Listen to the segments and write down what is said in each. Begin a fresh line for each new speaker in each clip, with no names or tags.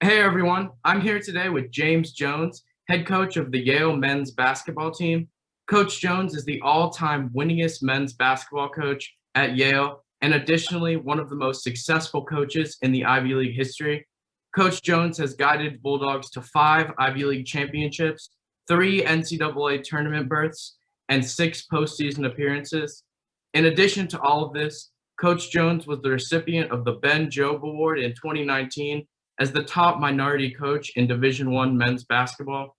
Hey everyone, I'm here today with James Jones, head coach of the Yale men's basketball team. Coach Jones is the all-time winningest men's basketball coach at Yale, and additionally, one of the most successful coaches in the Ivy League history. Coach Jones has guided Bulldogs to 5 Ivy League championships, 3 NCAA tournament berths, and 6 postseason appearances. In addition to all of this, Coach Jones was the recipient of the Ben Jobe Award in 2019 as the top minority coach in Division I men's basketball.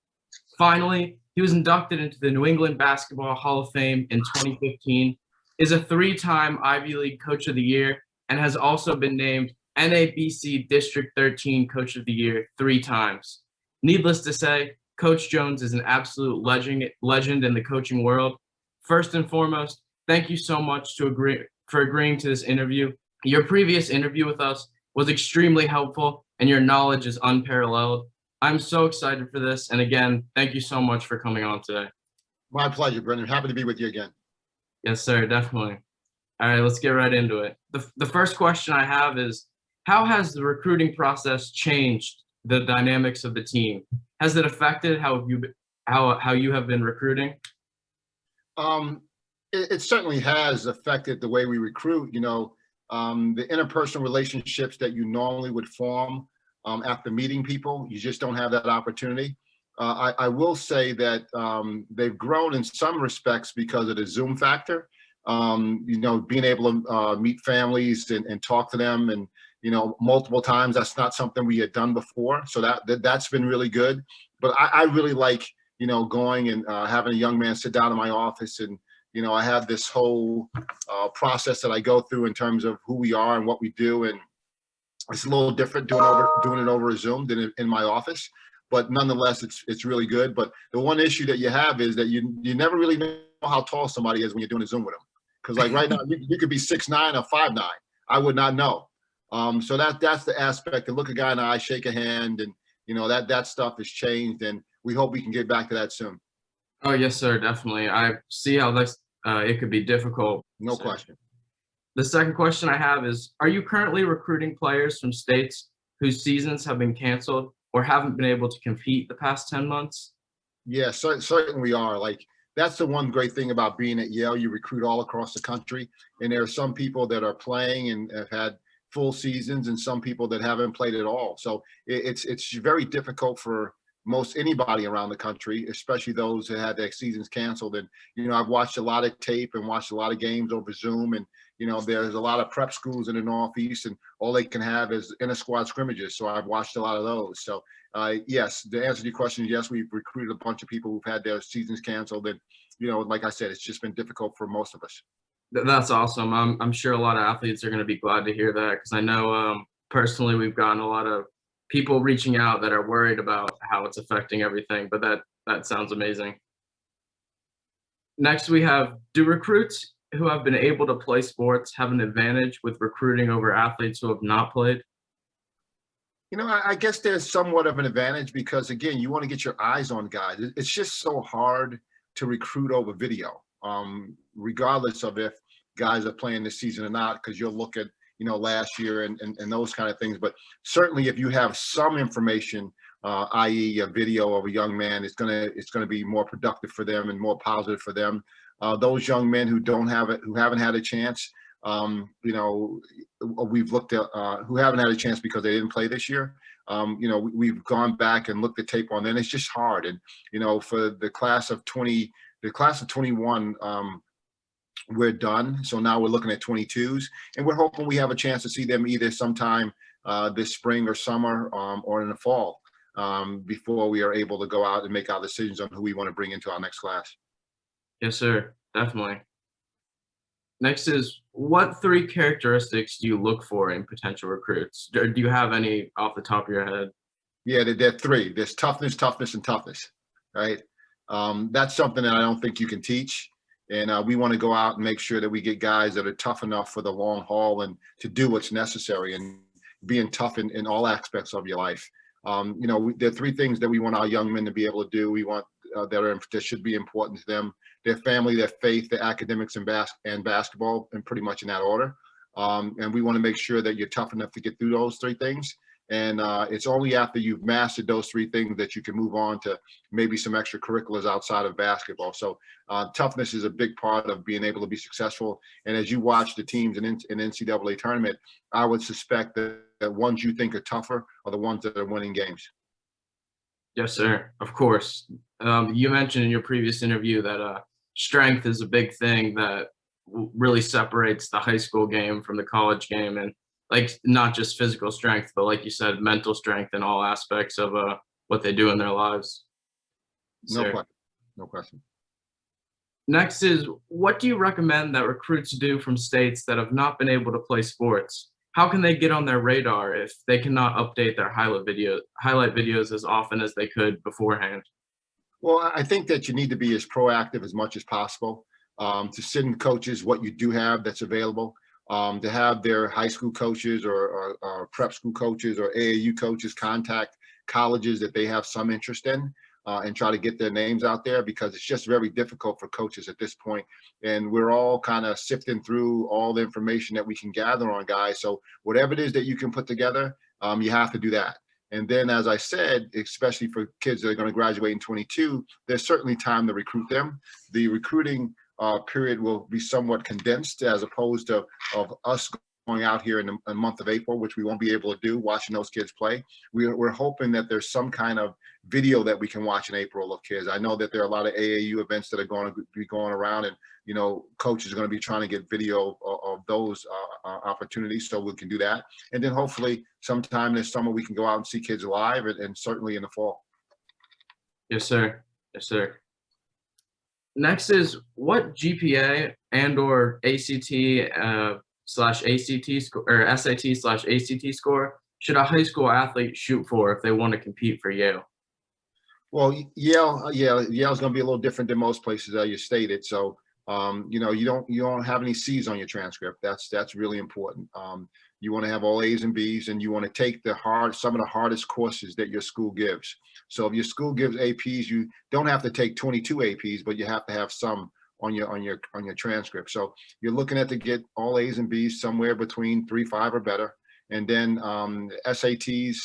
Finally, he was inducted into the New England Basketball Hall of Fame in 2015, is a 3-time Ivy League Coach of the Year, and has also been named NABC District 13 Coach of the Year 3 times. Needless to say, Coach Jones is an absolute legend in the coaching world. First and foremost, thank you so much for agreeing to this interview. Your previous interview with us was extremely helpful, and your knowledge is unparalleled. I'm so excited for this, and again, thank you so much for coming on today.
My pleasure, Brendan. Happy to be with you again.
Yes, sir, definitely. All right, let's get right into it. The first question I have is, how has the recruiting process changed the dynamics of the team? Has it affected how you have been recruiting?
It certainly has affected the way we recruit. The interpersonal relationships that you normally would form after meeting people, you just don't have that opportunity. I will say that they've grown in some respects because of the Zoom factor. Being able to meet families and talk to them and multiple times. That's not something we had done before, so that's been really good. But I really like going and having a young man sit down in my office, and I have this whole process that I go through in terms of who we are and what we do, and it's a little different doing it over Zoom than in my office. But nonetheless, it's really good. But the one issue that you have is that you never really know how tall somebody is when you're doing a Zoom with them, because like right now you could be 6'9" or 5'9". I would not know. So that's the aspect. To look a guy in the eye, shake a hand, and that stuff has changed, and we hope we can get back to that soon.
Oh, yes, sir, definitely. I see how it could be difficult.
No question.
The second question I have is, are you currently recruiting players from states whose seasons have been canceled or haven't been able to compete the past 10 months?
Yeah, certainly we are. Like, that's the one great thing about being at Yale. You recruit all across the country, and there are some people that are playing and have had full seasons, and some people that haven't played at all. So it's very difficult for most anybody around the country, especially those that had their seasons canceled. And I've watched a lot of tape and watched a lot of games over Zoom, and there's a lot of prep schools in the Northeast, and all they can have is inter-squad scrimmages. So I've watched a lot of those. So yes, the answer to your question is yes, we've recruited a bunch of people who've had their seasons canceled, and like I said, it's just been difficult for most of us.
That's awesome. I'm sure a lot of athletes are going to be glad to hear that, because I know personally we've gotten a lot of people reaching out that are worried about how it's affecting everything, but that sounds amazing. Next, we have, do recruits who have been able to play sports have an advantage with recruiting over athletes who have not played?
I guess there's somewhat of an advantage because, again, you want to get your eyes on guys. It's just so hard to recruit over video, regardless of if guys are playing this season or not, because you'll look at, last year and those kind of things. But certainly if you have some information, i.e. a video of a young man, it's gonna be more productive for them and more positive for them. Those young men who haven't had a chance, we've looked at who haven't had a chance because they didn't play this year. We've gone back and looked at tape on them. It's just hard. And for the class of 21, we're done. So now we're looking at 22s, and we're hoping we have a chance to see them either sometime this spring or summer, or in the fall, before we are able to go out and make our decisions on who we want to bring into our next class.
Yes, sir, definitely. Next is, what 3 characteristics do you look for in potential recruits? Do you have any off the top of your head?
Yeah, there are 3. There's toughness, toughness, and toughness, right? That's something that I don't think you can teach. And we want to go out and make sure that we get guys that are tough enough for the long haul and to do what's necessary, and being tough in all aspects of your life. There are 3 things that we want our young men to be able to do. We want that should be important to them: their family, their faith, their academics, and basketball, and pretty much in that order. And we want to make sure that you're tough enough to get through those 3 things. And it's only after you've mastered those three things that you can move on to maybe some extracurriculars outside of basketball. So toughness is a big part of being able to be successful. And as you watch the teams in NCAA tournament, I would suspect that ones you think are tougher are the ones that are winning games.
Yes, sir. Of course. You mentioned in your previous interview that strength is a big thing that really separates the high school game from the college game, and like not just physical strength, but like you said, mental strength in all aspects of what they do in their lives.
No
Sir.
question. No question.
Next is, what do you recommend that recruits do from states that have not been able to play sports? How can they get on their radar if they cannot update their highlight videos as often as they could beforehand?
Well, I think that you need to be as proactive as much as possible, to send coaches what you do have that's available, to have their high school coaches or prep school coaches or AAU coaches contact colleges that they have some interest in, and try to get their names out there, because it's just very difficult for coaches at this point. And we're all kind of sifting through all the information that we can gather on guys. So whatever it is that you can put together, you have to do that. And then, as I said, especially for kids that are going to graduate in 22, there's certainly time to recruit them. The recruiting period will be somewhat condensed, as opposed to of us going out here in the month of April, which we won't be able to do, watching those kids play. We're hoping that there's some kind of video that we can watch in April of kids. I know that there are a lot of AAU events that are going to be going around, and coaches are going to be trying to get video of those opportunities, so we can do that. And then hopefully sometime this summer we can go out and see kids live, and certainly in the fall.
Yes, sir. Yes, sir. Next is, what GPA and/or ACT slash ACT score or SAT slash ACT score should a high school athlete shoot for if they want to compete for Yale?
Well, Yale's going to be a little different than most places, as you stated. So, you don't have any C's on your transcript. That's really important. You want to have all A's and B's, and you want to take some of the hardest courses that your school gives. So if your school gives APs, you don't have to take 22 APs, but you have to have some on your transcript. So you're looking at to get all A's and B's somewhere between 3.5 or better, and then SATs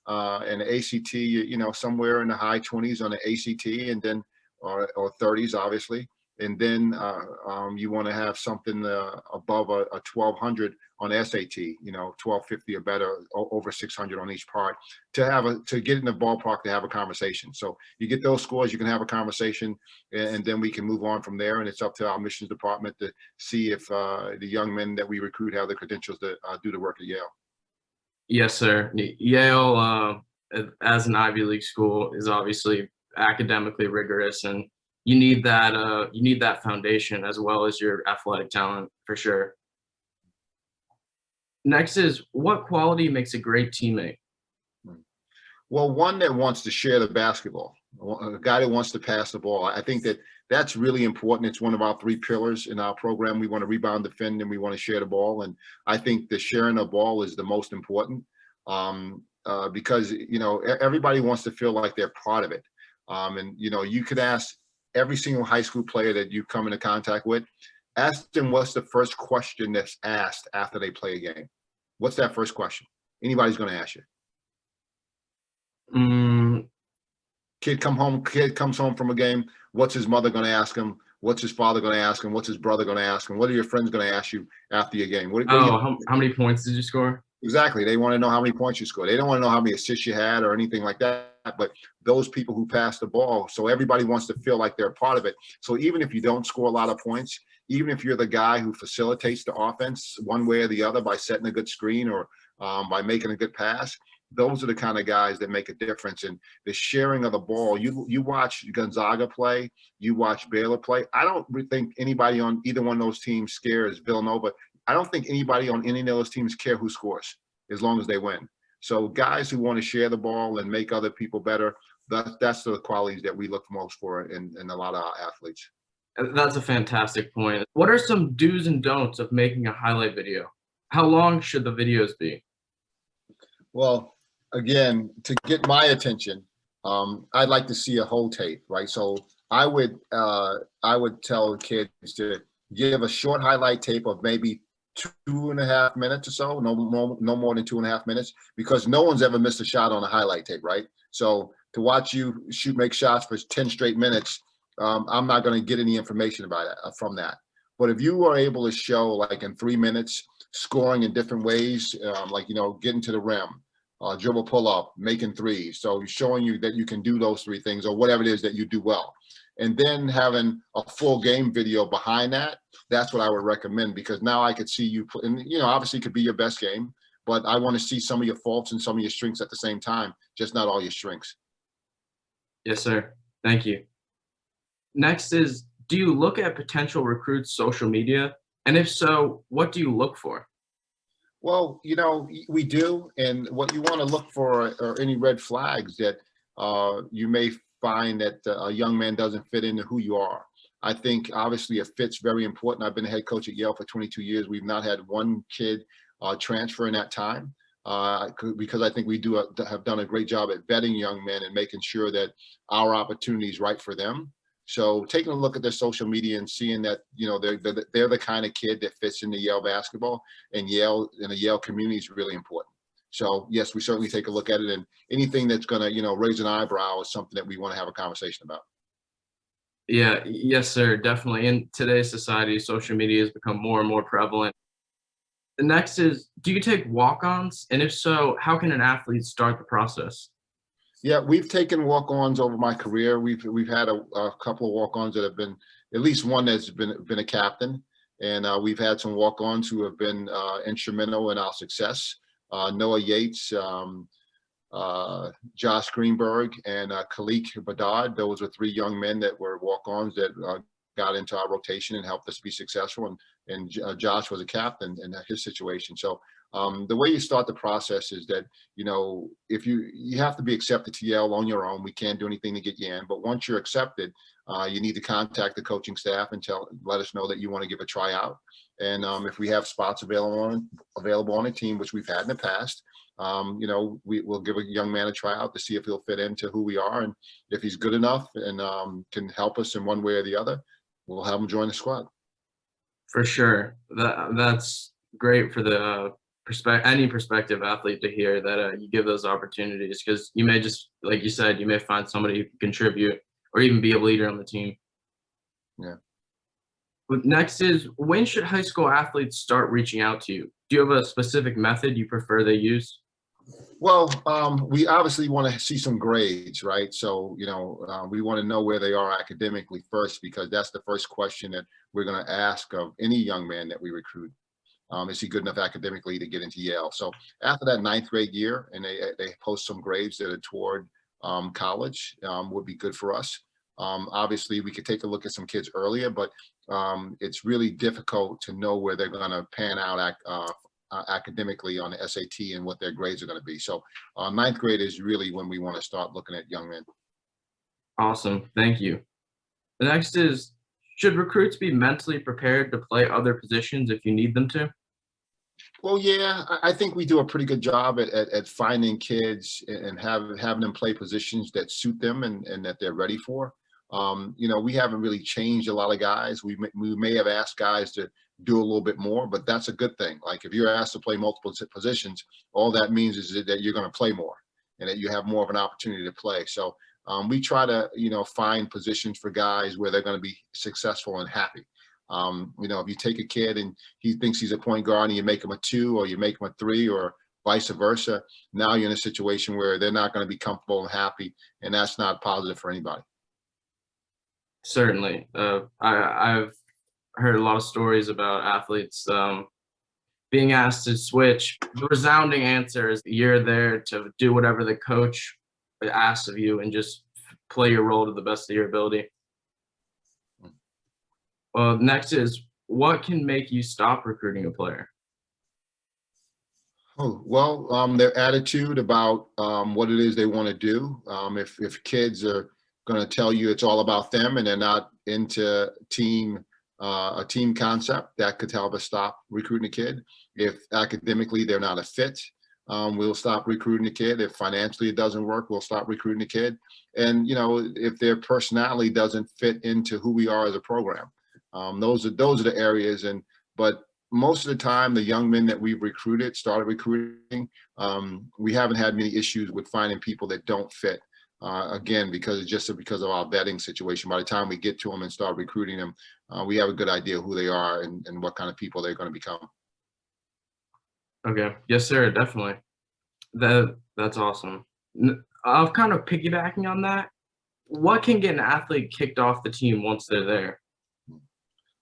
and ACT, somewhere in the high 20s on the ACT, and then or 30s, obviously. And then you want to have something above a 1200 on SAT, 1250 or better, over 600 on each part, to get in the ballpark to have a conversation. So you get those scores, you can have a conversation, and then we can move on from there. And it's up to our admissions department to see if the young men that we recruit have the credentials to do the work at Yale.
Yes, sir. Yale, as an Ivy League school, is obviously academically rigorous, and you need that foundation as well as your athletic talent, for sure. Next is, what quality makes a great teammate?
Well, one that wants to share the basketball, a guy that wants to pass the ball. I think that's really important. It's one of our three pillars in our program. We want to rebound, defend, and we want to share the ball. And I think the sharing the ball is the most important, because everybody wants to feel like they're part of it. And you could ask every single high school player that you come into contact with, ask them what's the first question that's asked after they play a game. What's that first question? Anybody's going to ask you. Kid comes home from a game. What's his mother going to ask him? What's his father going to ask him? What's his brother going to ask him? What are your friends going to ask you after your game?
How many points did you score?
Exactly. They want to know how many points you scored. They don't want to know how many assists you had or anything like that. But those people who pass the ball, so everybody wants to feel like they're a part of it. So even if you don't score a lot of points, even if you're the guy who facilitates the offense one way or the other by setting a good screen or by making a good pass, those are the kind of guys that make a difference. And the sharing of the ball, you watch Gonzaga play, you watch Baylor play. I don't think anybody on either one of those teams scares Villanova. I don't think anybody on any of those teams care who scores as long as they win. So guys who want to share the ball and make other people better, that's the qualities that we look most for in a lot of our athletes.
That's a fantastic point. What are some do's and don'ts of making a highlight video? How long should the videos be?
Well, again, to get my attention, I'd like to see a whole tape, right? So I would tell kids to give a short highlight tape of maybe 2.5 minutes or so, no more than 2.5 minutes, because no one's ever missed a shot on a highlight tape, right? So to watch you make shots for 10 straight minutes, I'm not going to get any information about it from that. But if you are able to show, like in 3 minutes, scoring in different ways, like, getting to the rim, dribble pull up, making threes. So showing you that you can do those three things or whatever it is that you do well. And then having a full game video behind that, that's what I would recommend, because now I could see you put, and obviously it could be your best game, but I want to see some of your faults and some of your strengths at the same time, just not all your strengths.
Yes, sir. Thank you. Next is, do you look at potential recruits' social media? And if so, what do you look for?
Well, we do, and what you want to look for are any red flags that you may find that a young man doesn't fit into who you are. I think obviously a fit's very important. I've been a head coach at Yale for 22 years. We've not had one kid transfer in that time, because I think we have done a great job at vetting young men and making sure that our opportunity is right for them. So taking a look at their social media and seeing that, they're the kind of kid that fits into Yale basketball, and Yale in the Yale community is really important. So yes, we certainly take a look at it, and anything that's going to, raise an eyebrow is something that we want to have a conversation about.
Yeah, yes, sir. Definitely. In today's society, social media has become more and more prevalent. The next is, do you take walk-ons? And if so, how can an athlete start the process?
Yeah, we've taken walk-ons over my career. We've had a couple of walk-ons that have been, at least one that's been a captain, and we've had some walk-ons who have been instrumental in our success. Noah Yates, Josh Greenberg, and Khalik Badad. Those were three young men that were walk-ons that got into our rotation and helped us be successful. And Josh was a captain in his situation. So the way you start the process is that, if you have to be accepted to Yale on your own. We can't do anything to get you in. But once you're accepted, you need to contact the coaching staff and let us know that you want to give a tryout. And if we have spots available on a team, which we've had in the past, we'll give a young man a tryout to see if he'll fit into who we are. And if he's good enough and can help us in one way or the other, we'll have him join the squad.
For sure. That's great for the any prospective athlete to hear that you give those opportunities, because you may just, like you said, you may find somebody who can contribute or even be a leader on the team.
Yeah.
But next is, when should high school athletes start reaching out to you? Do you have a specific method you prefer they use?
Well, we obviously want to see some grades, right? So, we want to know where they are academically first, because that's the first question that we're going to ask of any young man that we recruit. Is he good enough academically to get into Yale? So after that 9th grade year, and they post some grades that are toward college, would be good for us. Obviously, we could take a look at some kids earlier, but it's really difficult to know where they're going to pan out academically on the SAT and what their grades are going to be. So 9th grade is really when we want to start looking at young men.
Awesome. Thank you. The next is, should recruits be mentally prepared to play other positions if you need them to?
Well, yeah, I think we do a pretty good job at finding kids and having them play positions that suit them and that they're ready for. We haven't really changed a lot of guys. We may have asked guys to do a little bit more, but that's a good thing. Like if you're asked to play multiple positions, all that means is that you're going to play more and that you have more of an opportunity to play. So we try to, find positions for guys where they're going to be successful and happy. If you take a kid and he thinks he's a point guard and you make him a 2 or you make him a 3 or vice versa, now you're in a situation where they're not going to be comfortable and happy, and that's not positive for anybody.
Certainly. I've heard a lot of stories about athletes being asked to switch. The resounding answer is you're there to do whatever the coach asks of you and just play your role to the best of your ability. Next is, what can make you stop recruiting a player?
Oh, well, their attitude about what it is they want to do. If kids are going to tell you it's all about them and they're not into a team concept, that could help us stop recruiting a kid. If academically they're not a fit, we'll stop recruiting a kid. If financially it doesn't work, we'll stop recruiting a kid. And if their personality doesn't fit into who we are as a program, those are the areas. But most of the time, the young men that we've started recruiting, we haven't had many issues with finding people that don't fit. Again, because of our vetting situation. By the time we get to them and start recruiting them, we have a good idea who they are and what kind of people they're going to become.
Okay. Yes, sir. Definitely. That's awesome. Kind of piggybacking on that, what can get an athlete kicked off the team once they're there?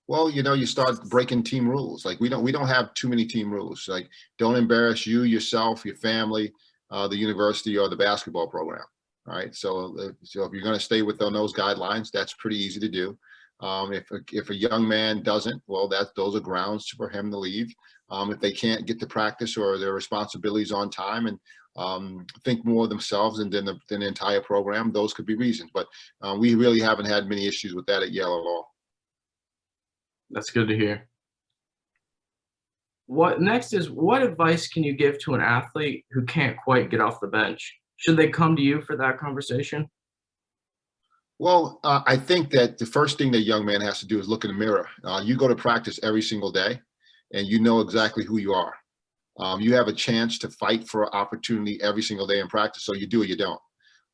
Well, you start breaking team rules. Like we don't have too many team rules. Like don't embarrass you, yourself, your family, the university, or the basketball program. All right. So if you're going to stay within those guidelines, that's pretty easy to do. If a young man doesn't, well, those are grounds for him to leave. If they can't get to practice or their responsibilities on time and think more of themselves than the entire program, those could be reasons. But we really haven't had many issues with that at Yale at all.
That's good to hear. What advice can you give to an athlete who can't quite get off the bench? Should they come to you for that conversation?
Well, I think that the first thing that young man has to do is look in the mirror. You go to practice every single day, and you know exactly who you are. You have a chance to fight for opportunity every single day in practice, so you do or you don't.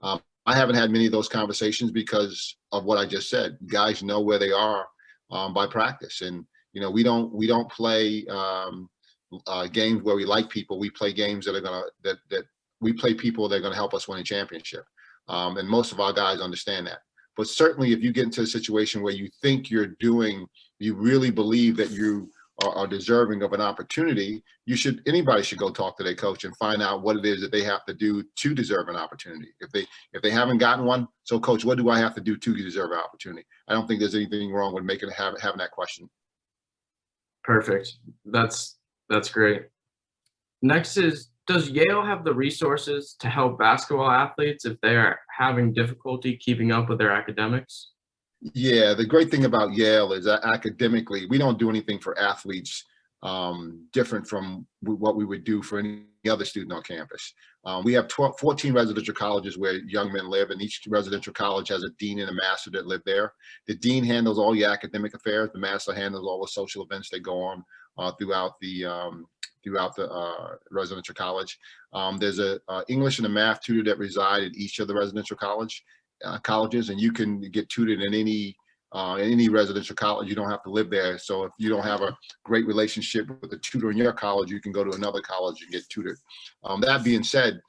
I haven't had many of those conversations because of what I just said. Guys know where they are by practice, and we don't play games where we like people. We play games that we play people that are gonna help us win a championship, and most of our guys understand that. But certainly, if you get into a situation where you think you really believe that you are deserving of an opportunity, anybody should go talk to their coach and find out what it is that they have to do to deserve an opportunity. If they haven't gotten one, so coach, what do I have to do to deserve an opportunity? I don't think there's anything wrong with having that question.
Perfect. That's great. Next is, does Yale have the resources to help basketball athletes if they are having difficulty keeping up with their academics?
Yeah, the great thing about Yale is that academically, we don't do anything for athletes different from what we would do for any other student on campus. We have 14 residential colleges where young men live, and each residential college has a dean and a master that live there. The dean handles all your academic affairs. The master handles all the social events that go on throughout the residential college. There's a English and a math tutor that reside at each of the residential colleges, and you can get tutored in any residential college. You don't have to live there. So if you don't have a great relationship with the tutor in your college, you can go to another college and get tutored. That being said,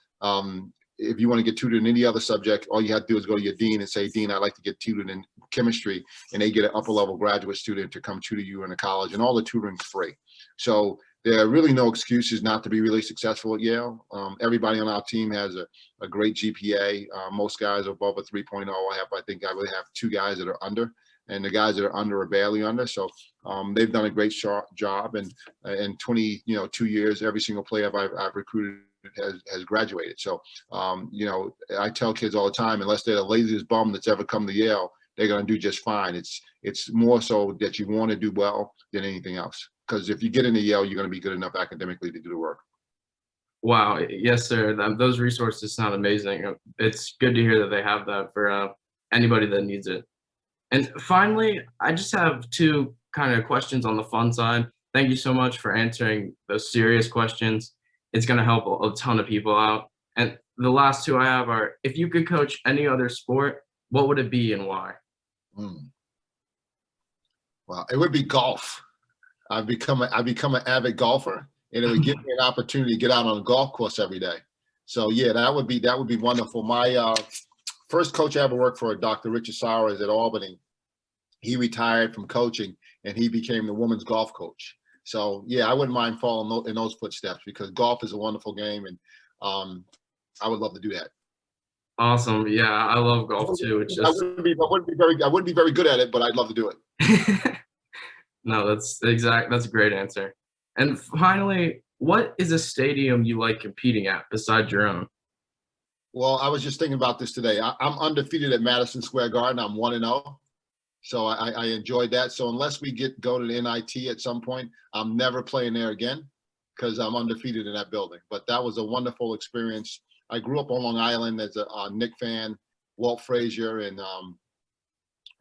if you want to get tutored in any other subject, all you have to do is go to your dean and say, Dean, I'd like to get tutored in chemistry, and they get an upper level graduate student to come tutor you in a college, and all the tutoring's free. So there are really no excuses not to be really successful at Yale. Everybody on our team has a great GPA. Most guys are above a 3.0. I think I really have 2 guys that are under, and the guys that are under are barely under. So they've done a great job. And in 22 years, every single player I've recruited has graduated. So I tell kids all the time, unless they're the laziest bum that's ever come to Yale, they're going to do just fine. It's more so that you want to do well than anything else. Because if you get into Yale, you're going to be good enough academically to do the work.
Wow. Yes, sir. Those resources sound amazing. It's good to hear that they have that for anybody that needs it. And finally, I just have 2 kind of questions on the fun side. Thank you so much for answering those serious questions. It's going to help a ton of people out. And the last 2 I have are, if you could coach any other sport, what would it be and why?
Well, it would be golf. I've become an avid golfer, and it would give me an opportunity to get out on a golf course every day. So yeah, that would be wonderful. My first coach I ever worked for, Dr. Richard Sowers at Albany, he retired from coaching and he became the women's golf coach. So yeah, I wouldn't mind following in those footsteps, because golf is a wonderful game, and I would love to do that.
Awesome. Yeah, I love golf too. It's just
I wouldn't be very good at it, but I'd love to do it.
No, that's a great answer. And finally, what is a stadium you like competing at besides your own?
Well, I was just thinking about this today. I'm undefeated at Madison Square Garden. I'm 1-0. So I enjoyed that. So unless we go to the NIT at some point, I'm never playing there again, because I'm undefeated in that building. But that was a wonderful experience. I grew up on Long Island as a Knick fan, Walt Frazier and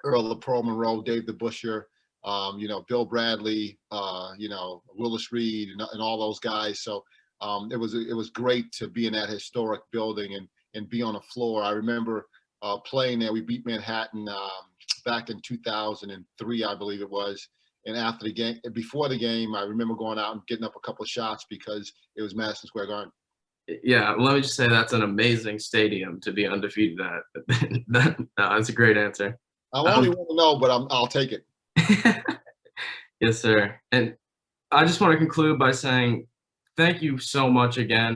Earl of Pearl Monroe, Dave the Busher, Bill Bradley, Willis Reed, and all those guys. So it was great to be in that historic building and be on the floor. I remember playing there. We beat Manhattan back in 2003, I believe it was. And after the game, before the game, I remember going out and getting up a couple of shots because it was Madison Square Garden.
Yeah, let me just say that's an amazing stadium to be undefeated at. That's a great answer.
I only want to know, but I'll take it.
Yes, sir. And I just want to conclude by saying thank you so much again